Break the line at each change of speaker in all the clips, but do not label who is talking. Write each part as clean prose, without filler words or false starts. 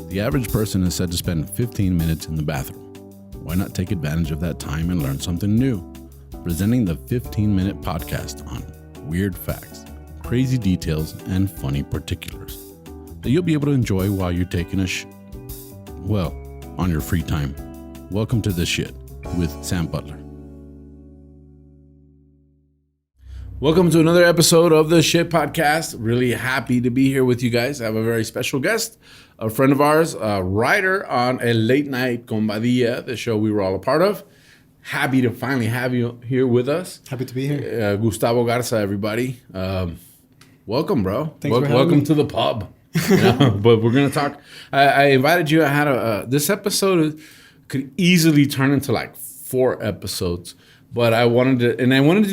The average person is said to spend 15 minutes in the bathroom. Why not take advantage of that time and learn something new? Presenting the 15-minute podcast on weird facts, crazy details, and funny particulars that you'll be able to enjoy while you're taking on your free time. Welcome to This Shit with Sam Butler. Welcome to another episode of the Shit Podcast. Really happy to be here with you guys. I have a very special guest, a friend of ours, a writer on A Late Night con Badilla, the show we were all a part of. Happy to finally have you here with us.
Happy to be here.
Gustavo Garza, everybody. Welcome, bro.
Thanks for having
welcome
me.
To the pub. But we're going to talk. I invited you. I had this episode could easily turn into like 4 episodes. But I wanted to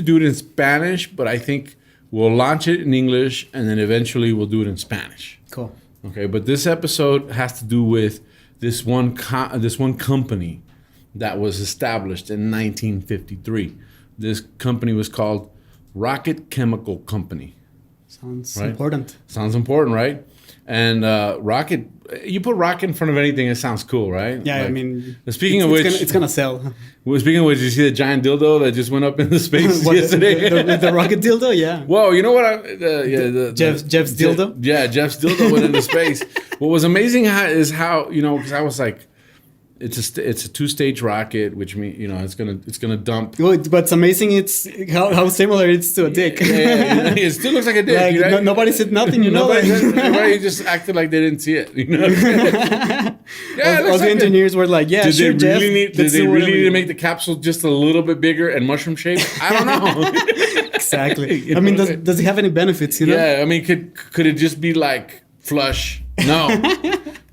do it in Spanish, but I think we'll launch it in English and then eventually we'll do it in Spanish.
Cool.
Okay, but this episode has to do with this one company that was established in 1953. This company was called Rocket Chemical Company.
Sounds
right?
important.
Sounds important, right? And rocket, you put rocket in front of anything, it sounds cool, right?
Yeah,
like,
I mean,
speaking of which,
it's gonna sell.
Well, speaking of which, you see the giant dildo that just went up into space yesterday?
The rocket dildo, yeah.
Whoa, you know what?
Jeff's dildo?
Yeah, Jeff's dildo went into space. What was amazing is how, because I was like, it's a 2-stage rocket, which means it's gonna dump.
Well, what's amazing it's how similar it's to a dick.
Yeah, it still looks like a dick.
Like,
right?
Nobody said nothing,
Nobody just acted like they didn't see it.
All the engineers were like, "Yeah, sure, Jeff."
Did they really need to make the capsule just a little bit bigger and mushroom shaped? I don't know.
Exactly. I mean, does it have any benefits?
Yeah, I mean, could it just be like flush? No.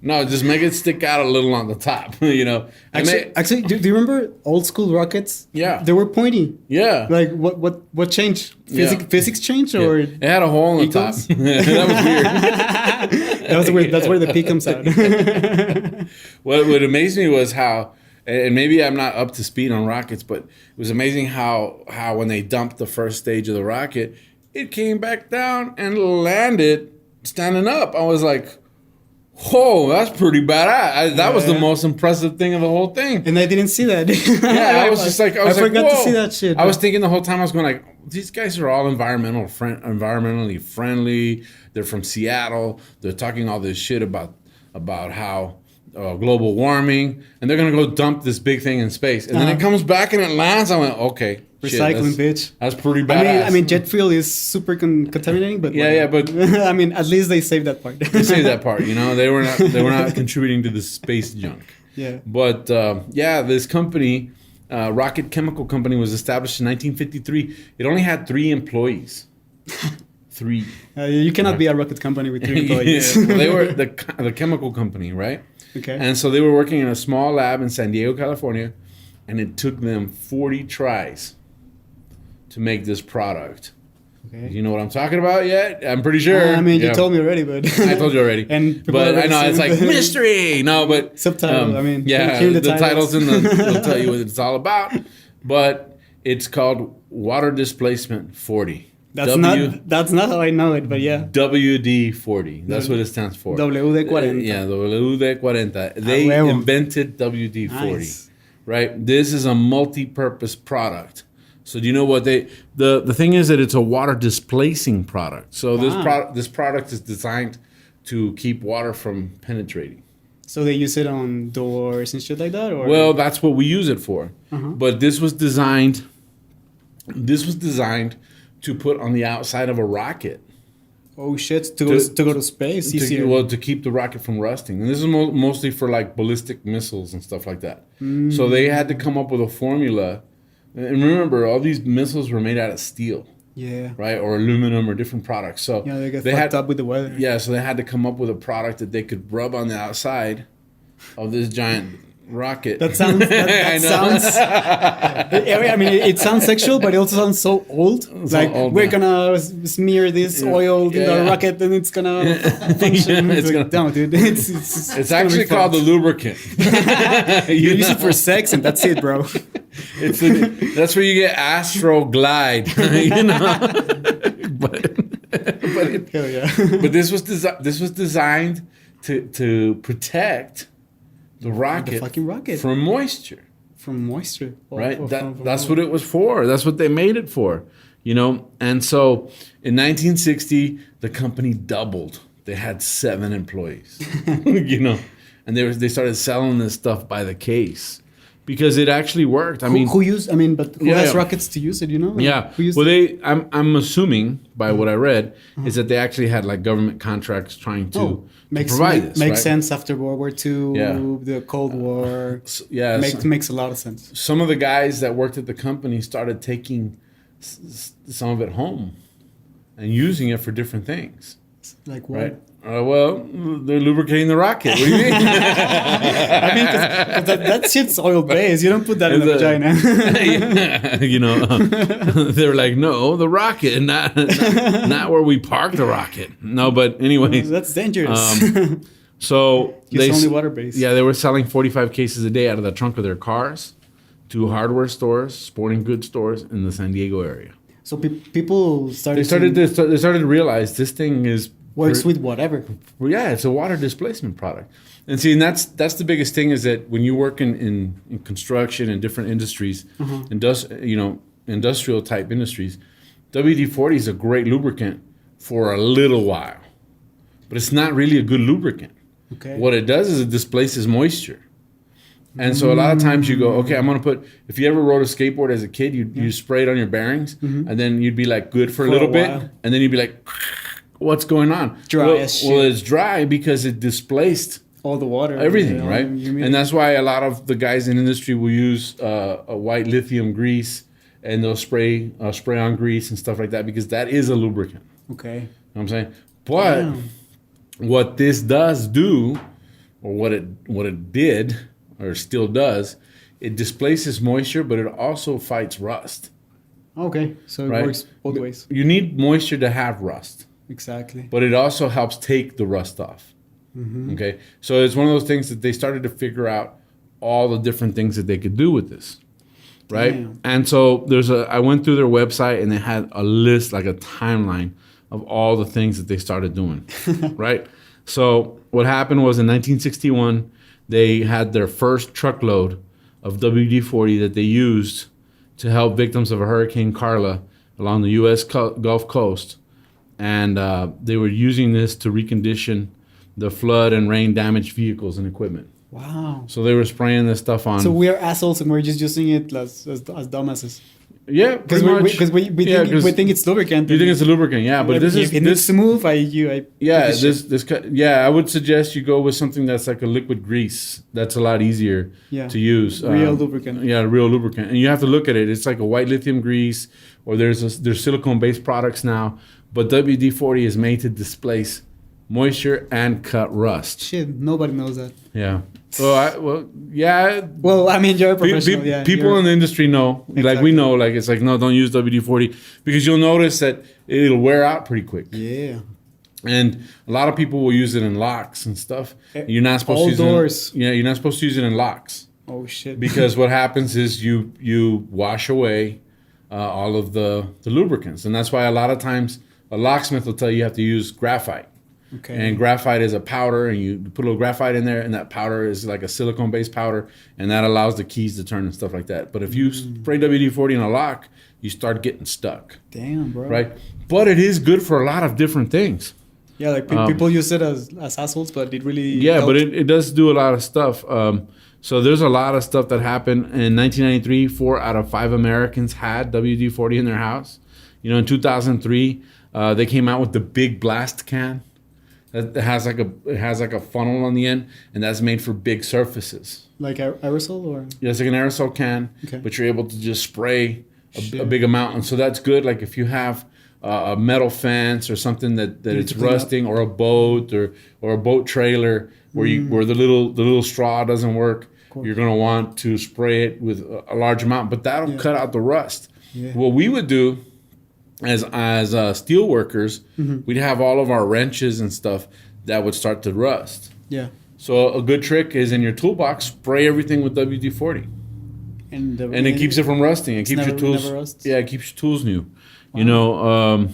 No, just make it stick out a little on the top,
Actually, do you remember old school rockets?
Yeah.
They were pointy.
Yeah.
Like, what changed? Physics changed? Or
it had a hole in the top. That was weird.
That's where the P comes out.
What amazed me was how, and maybe I'm not up to speed on rockets, but it was amazing how when they dumped the first stage of the rocket, it came back down and landed standing up. I was like, whoa, that's pretty badass. That was the most impressive thing of the whole thing.
And I didn't see that.
Yeah, I was just like, I
forgot to see that shit.
I was thinking the whole time, I was going like, these guys are all environmentally friendly. They're from Seattle. They're talking all this shit about how global warming, and they're going to go dump this big thing in space. And then it comes back and it lands. I went, okay.
Recycling, bitch.
That's pretty badass.
I mean, jet fuel is super contaminating, but
but
I mean, at least they saved that part.
They saved that part. They were not contributing to the space junk.
Yeah.
But this company, Rocket Chemical Company, was established in 1953. It only had 3 employees. 3.
You cannot be a rocket company with 3 employees.
Yeah. They were the chemical company, right?
Okay.
And so they were working in a small lab in San Diego, California, and it took them 40 tries to make this product. Okay. You know what I'm talking about yet? I'm pretty sure.
I mean, you told me already, but
I told you already. But I know it's like mystery. No, but
subtitle.
The titles will tell you what it's all about. But it's called Water Displacement 40.
That's not how I know it, but yeah.
WD-40. That's what it stands for.
WD-40.
Yeah, WD-40. They invented WD-40.
Nice.
Right? This is a multi-purpose product. So do you know what the thing is that it's a water displacing product. So this product is designed to keep water from penetrating.
So they use it on doors and shit like that, or?
Well, that's what we use it for. But this was designed to put on the outside of a rocket.
Oh shit! To go to space easier.
To keep the rocket from rusting, and this is mostly for like ballistic missiles and stuff like that. So they had to come up with a formula. And remember, all these missiles were made out of steel.
Yeah.
Right? Or aluminum or different products. So
they get fucked up with the weather.
Yeah, so they had to come up with a product that they could rub on the outside of this giant rocket.
That sounds. I mean, it sounds sexual, but it also sounds so old. We're gonna smear this oil in the rocket, and it's gonna function. No, dude, it's
actually called the lubricant.
You use it for sex, and that's it, bro.
That's where you get Astro Glide. But
hell yeah.
But this was designed to protect the rocket,
fucking rocket
from moisture.
From moisture,
Right? That's what it was for. That's what they made it for. And so in 1960, the company doubled. They had 7 employees. And they started selling this stuff by the case because it actually worked.
Who has rockets to use it?
Yeah. I'm assuming by what I read is that they actually had like government contracts trying to provide this.
Makes sense after World War II, the Cold War. Makes a lot of sense.
Some of the guys that worked at the company started taking some of it home and using it for different things.
Like what?
Right? They're lubricating the rocket. What do you mean?
That shit's oil-based. You don't put that in the vagina.
They're like, no, the rocket, not where we park the rocket. No, but anyways.
That's dangerous.
So
it's only water-based.
Yeah, they were selling 45 cases a day out of the trunk of their cars to hardware stores, sporting goods stores in the San Diego area.
So people started
to realize this thing
works with whatever.
Well, yeah, it's a water displacement product. And that's the biggest thing is that when you work in construction and different industries, industrial type industries, WD-40 is a great lubricant for a little while, but it's not really a good lubricant.
Okay.
What it does is it displaces moisture. And so a lot of times you go, okay, I'm going to if you ever rode a skateboard as a kid, you spray it on your bearings and then you'd be like good for a little bit. And then you'd be like, what's going on?
Dry as shit.
Well, it's dry because it displaced
all the water.
Everything, right? And that's why a lot of the guys in industry will use a white lithium grease and they'll spray on grease and stuff like that because that is a lubricant.
Okay.
You know what I'm saying? But what this does do, or what it did, or still does, it displaces moisture, but it also fights rust.
Okay, so it works both ways.
You need moisture to have rust.
Exactly.
But it also helps take the rust off. Okay, so it's one of those things that they started to figure out all the different things that they could do with this, right? Damn. And so I went through their website and they had a list, like a timeline of all the things that they started doing, right? So what happened was in 1961, they had their first truckload of WD-40 that they used to help victims of a Hurricane Carla along the U.S. Gulf Coast. And they were using this to recondition the flood and rain damaged vehicles and equipment.
Wow.
So they were spraying this stuff on.
So we're assholes and we're just using it as dumbasses.
Yeah,
because we think it's lubricant.
You think it's a lubricant, yeah. But
if it needs to move, I
would suggest you go with something that's like a liquid grease. That's a lot easier to use.
Real lubricant.
Yeah, real lubricant. And you have to look at it. It's like a white lithium grease, or there's silicone based products now. But WD-40 is made to displace moisture and cut rust.
Shit, nobody knows that.
Yeah. Yeah.
Well, I mean, you're a professional.
People in the industry know. Exactly. Like we know. Like it's like no, don't use WD-40 because you'll notice that it'll wear out pretty quick.
Yeah.
And a lot of people will use it in locks and stuff. You're not supposed to use
doors.
You're not supposed to use it in locks.
Oh shit.
Because what happens is you wash away all of the lubricants, and that's why a lot of times a locksmith will tell you have to use graphite.
Okay.
And graphite is a powder, and you put a little graphite in there, and that powder is like a silicone-based powder, and that allows the keys to turn and stuff like that. But if you spray WD-40 in a lock, you start getting stuck.
Damn, bro.
Right? But it is good for a lot of different things.
Yeah, like people use it as assholes, but it really helped.
But it does do a lot of stuff. So there's a lot of stuff that happened. In 1993, 4 out of 5 Americans had WD-40 in their house. In 2003, they came out with the big blast can. It has like a funnel on the end, and that's made for big surfaces.
Like aerosol, or
yeah, it's like an aerosol can, but you're able to just spray a big amount, and so that's good. Like if you have a metal fence or something that it's rusting, or a boat or a boat trailer where the little straw doesn't work, you're gonna want to spray it with a large amount, but that'll cut out the rust. Yeah. What we would do as steel workers, we'd have all of our wrenches and stuff that would start to rust.
Yeah.
So a good trick is in your toolbox, spray everything with WD-40, and it keeps it from rusting. It keeps your tools. Yeah, it keeps your tools new. Wow.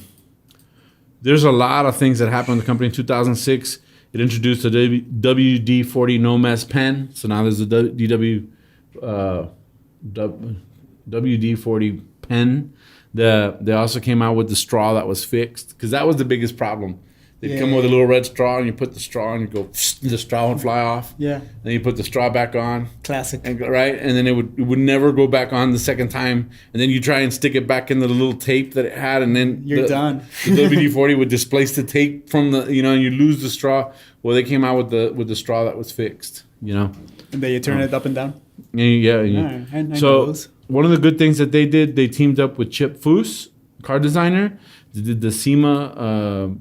There's a lot of things that happened in the company. In 2006, It introduced a WD-40 no mess pen. So now there's a WD-40 pen. They also came out with the straw that was fixed, because that was the biggest problem. They'd come with a little red straw, and you put the straw, and you go, the straw would fly off.
Yeah.
Then you put the straw back on.
Classic.
Right? And then it would never go back on the second time. And then you try and stick it back in the little tape that it had, and then
you're done.
The WD-40 would displace the tape from the, and you lose the straw. Well, they came out with the straw that was fixed,
And then you turn it up and down?
Yeah.
I know
So
those.
one of the good things that they did, they teamed up with Chip Foose, car designer. They did the SEMA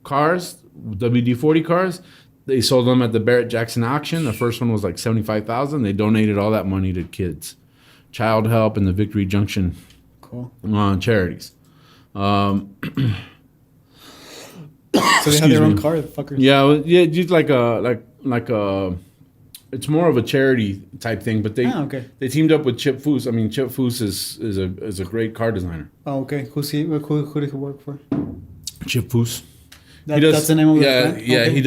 cars, WD-40 cars. They sold them at the Barrett-Jackson auction. The first one was like $75,000. They donated all that money to kids, Child Help, and the Victory Junction charities.
So they have their own car, the fuckers.
Yeah, just like a it's more of a charity type thing, but they teamed up with Chip Foose. I mean, Chip Foose is a great car designer.
Oh, okay. Who did he work for?
Chip Foose.
That's the name of the brand?
Yeah.
Okay.
He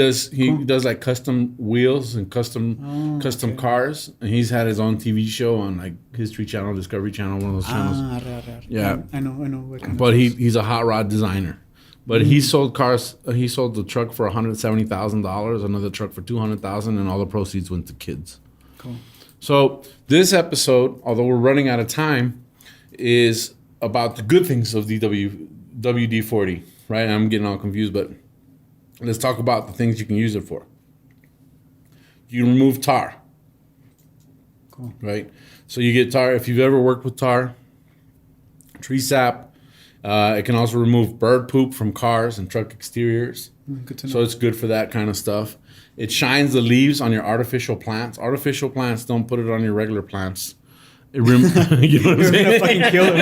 does like custom wheels and custom cars, and he's had his own TV show on like History Channel, Discovery Channel, one of those channels.
Right.
Yeah,
I know.
But he's a hot rod designer. But he sold cars. He sold the truck for $170,000, another truck for $200,000, and all the proceeds went to kids.
Cool.
So this episode, although we're running out of time, is about the good things of the WD-40. Right? I'm getting all confused, but let's talk about the things you can use it for. You remove tar.
Cool.
Right? So you get tar. If you've ever worked with tar, tree sap. It can also remove bird poop from cars and truck exteriors.
Good to know.
So it's good for that kind of stuff. It shines the leaves on your artificial plants. Artificial plants, don't put it on your regular plants. You know what I'm saying?
You're gonna fucking kill them.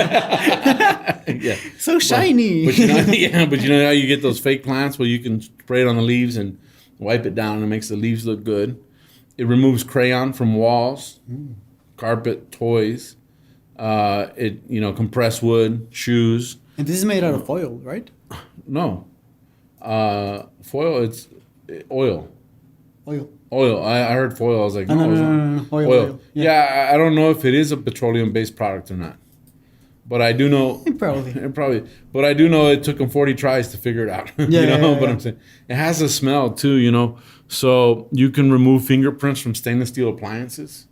Yeah.
So shiny.
But you know how you get those fake plants? Well, you can spray it on the leaves and wipe it down, and it makes the leaves look good. It removes crayon from walls, carpet, toys. Compressed wood, shoes.
And this is made out of foil, right?
No. Foil, it's oil.
Oil.
I heard foil. I was like,
no. Oil.
Yeah, I don't know if it is a petroleum-based product or not. But I do know.
Probably.
But I do know it took them 40 tries to figure it out. But I'm saying it has a smell too, So you can remove fingerprints from stainless steel appliances.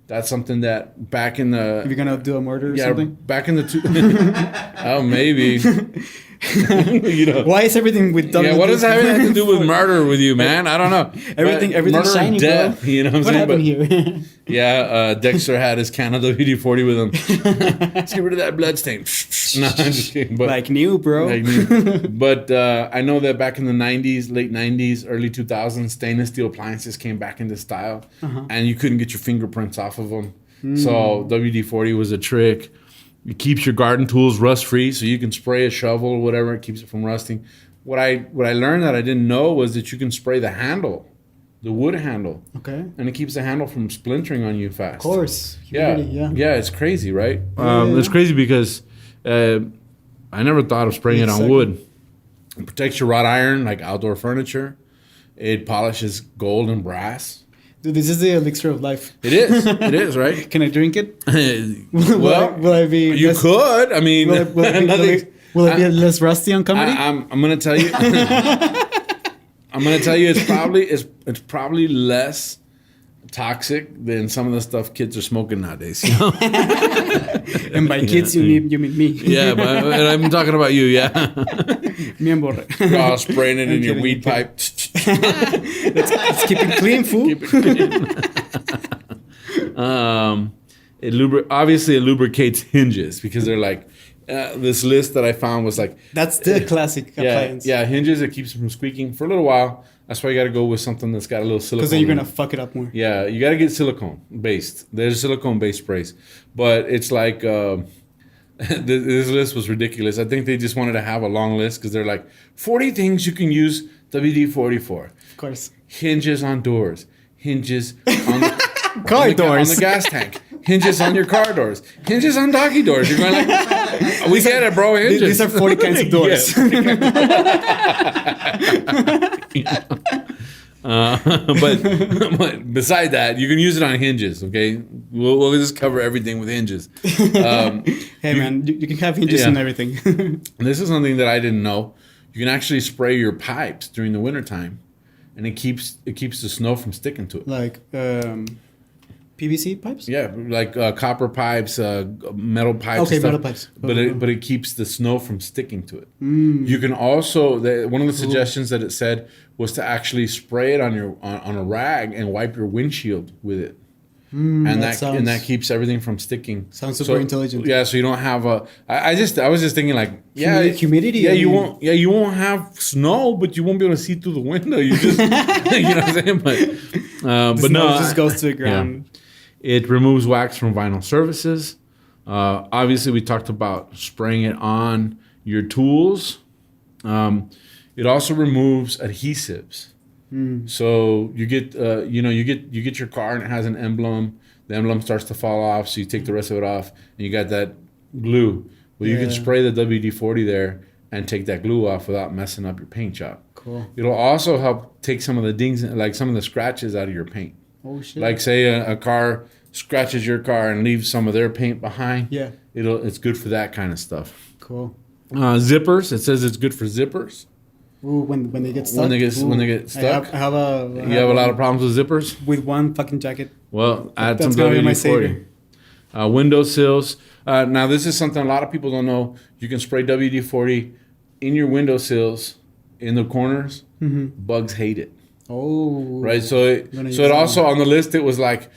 That's something that back in the...
If you're going to do a murder or something?
Back in the... Oh, maybe.
Why is everything with WD-40?
Yeah, what does that have to do with murder with you, man? I don't know.
Everything's shiny,
death,
bro.
You know what I'm
what
saying?
happened here?
Yeah, Dexter had his can of WD-40 with him. Let's get rid of that blood stain. No, I'm just kidding. But,
like new, bro.
But I know that back in the 90s, late 90s, early 2000s, stainless steel appliances came back into style. And you couldn't get your fingerprints off of them. So WD-40 was a trick. It keeps your garden tools rust-free, so you can spray a shovel or whatever. It keeps it from rusting. What I learned that I didn't know was that you can spray the handle, the wood handle.
Okay.
And it keeps the handle from splintering on you fast.
Of course.
Yeah, it's crazy, right? It's crazy because I never thought of spraying it on wood. It protects your wrought iron, like outdoor furniture. It polishes gold and brass.
Dude, this is the elixir of life.
It is, right?
Can I drink it?
Will I be? You could. I mean,
will it be less rusty on comedy?
I'm going to tell you. It's probably less toxic than some of the stuff kids are smoking nowadays.
And by kids, you mean me.
Yeah, and I'm talking about you. Yeah.
Me and Borre.
Spraying it in your weed pipe.
Let's keep it clean, fool.
Keep it clean. Obviously, it lubricates hinges because they're like, this list that I found was like...
That's the classic appliance.
Yeah, hinges, it keeps them from squeaking for a little while. That's why you got to go with something that's got a little silicone.
Because then you're going to fuck it up more.
Yeah, you got to get silicone-based. There's silicone-based sprays. But it's like... this list was ridiculous. I think they just wanted to have a long list because they're like, 40 things you can use WD-40 for.
Of course.
Hinges on doors. Hinges on the...
car doors.
On the gas tank. Hinges on your car doors. Hinges on doggy doors. You're going like, we get it, bro. Hinges.
These are 40 kinds of doors.
But beside that, you can use it on hinges. Okay, we'll just cover everything with hinges.
Hey man, you can have hinges and everything.
This is something that I didn't know. You can actually spray your pipes during the wintertime, and it keeps the snow from sticking to it.
Like PVC pipes?
Yeah, like copper pipes, metal pipes.
Okay, metal pipes.
But it keeps the snow from sticking to it. You can also one of the suggestions that it said was to actually spray it on a rag and wipe your windshield with it. And that keeps everything from sticking.
Sounds super intelligent.
Yeah, so you don't have I was just thinking like
humidity.
Yeah, you won't have snow, but you won't be able to see through the window. You just you know what I'm saying? But no,
it just goes to the ground.
Yeah. It removes wax from vinyl surfaces. Obviously, we talked about spraying it on your tools. It also removes adhesives. So you get you get your car and it has an emblem. The emblem starts to fall off, so you take the rest of it off, and you got that glue. Well, you can spray the WD-40 there and take that glue off without messing up your paint job.
Cool.
It'll also help take some of the dings, like some of the scratches, out of your paint.
Oh shit!
Like say a car scratches your car and leaves some of their paint behind.
Yeah.
It's good for that kind of stuff.
Cool.
Zippers. It says it's good for zippers.
Ooh, when they get stuck.
When they get stuck.
I have a
lot of problems with zippers?
With one fucking jacket.
Well, add some WD-40. Windowsills. Now, this is something a lot of people don't know. You can spray WD-40 in your windowsills, in the corners. Bugs hate it.
Oh.
Right. So it also on the list, it was like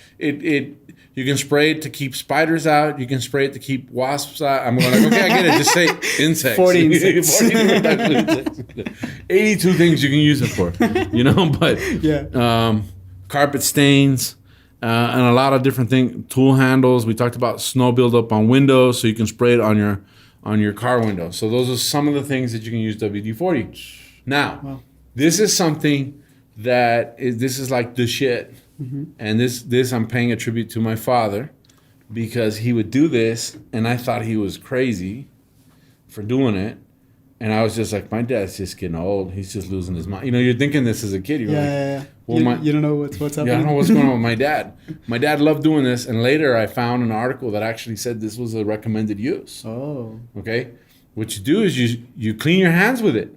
you can spray it to keep spiders out. You can spray it to keep wasps out. I'm going like, okay, I get it. Just say insects.
40 insects.
40 different types of insects. 82 things you can use it for. But
yeah.
Carpet stains and a lot of different things. Tool handles. We talked about snow buildup on windows, so you can spray it on your car window. So those are some of the things that you can use WD-40. Now, this is something this is like the shit. And this I'm paying a tribute to my father, because he would do this and I thought he was crazy for doing it, and I was just like, my dad's just getting old, he's just losing his mind. You're thinking this as a kid.
Yeah. Well, you don't know what's happening.
Yeah, I don't know what's going on with my dad. My dad loved doing this, and later I found an article that actually said this was a recommended use.
Oh.
Okay. What you do is you clean your hands with it.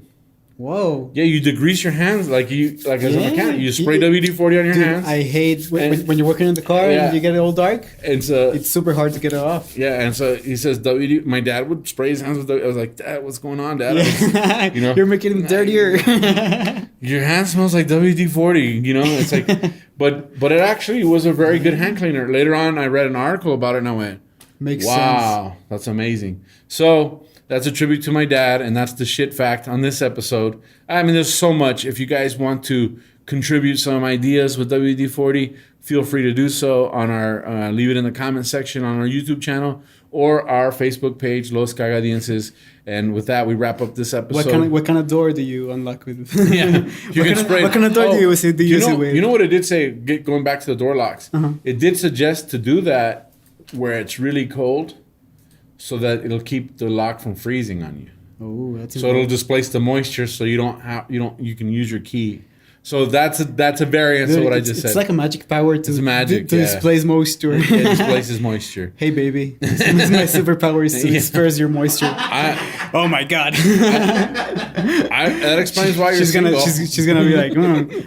Whoa.
Yeah, you degrease your hands like as a mechanic. You spray WD-40 on your hands.
I hate when you're working in the car and you get it all dark.
And so
it's super hard to get it off.
Yeah, and so he says my dad would spray his hands with WD. I was like, Dad, what's going on, Dad?
Yeah. You're making them dirtier.
Your hand smells like WD-40. It's like, but it actually was a very good hand cleaner. Later on, I read an article about it and I went,
makes sense.
Wow, that's amazing. So that's a tribute to my dad, and that's the shit fact on this episode. I mean, there's so much. If you guys want to contribute some ideas with WD-40, feel free to do so on our leave it in the comment section on our YouTube channel or our Facebook page, Los Cagadienses. And with that, we wrap up this episode.
What kind of door do you unlock with?
Yeah,
what kind of door do you use it with?
You know what it did say? Going back to the door locks, it did suggest to do that where it's really cold, so that it'll keep the lock from freezing on you.
Oh, that's
so it'll displace the moisture, so you can use your key. So that's a variance of what I just said.
It's like a magic power to displace moisture.
It displaces moisture.
Hey baby, this is my superpower is to disperse your moisture. Oh my god.
That explains why
she's gonna be like,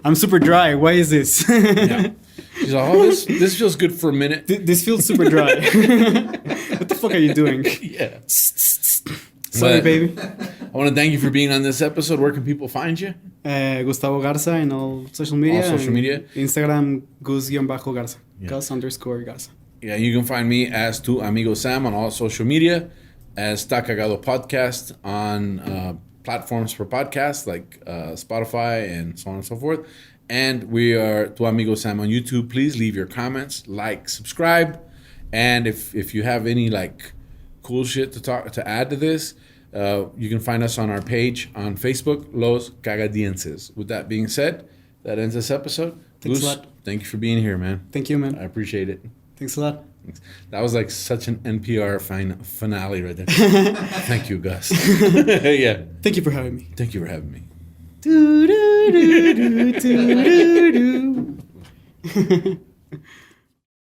I'm super dry. Why is this?
Yeah. She's like, this feels good for a minute.
This feels super dry. What the fuck are you doing?
Yeah.
Sorry, baby.
I want to thank you for being on this episode. Where can people find you?
Gustavo Garza in all social media. Instagram, Gus_Garza. Yeah. Gus_Garza.
Yeah, you can find me as Tu Amigo Sam on all social media, as Ta Cagado Podcast on platforms for podcasts like Spotify and so on and so forth. And we are Tu Amigo Sam on YouTube. Please leave your comments, subscribe. And if you have any cool shit to add to this, you can find us on our page on Facebook, Los Cagadienses. With that being said, that ends this episode.
Thanks a lot.
Thank you for being here, man.
Thank you, man.
I appreciate it.
Thanks a lot.
Thanks. That was such an NPR finale right there. Thank you, Gus. Yeah.
Thank you for having me.
Thank you for having me.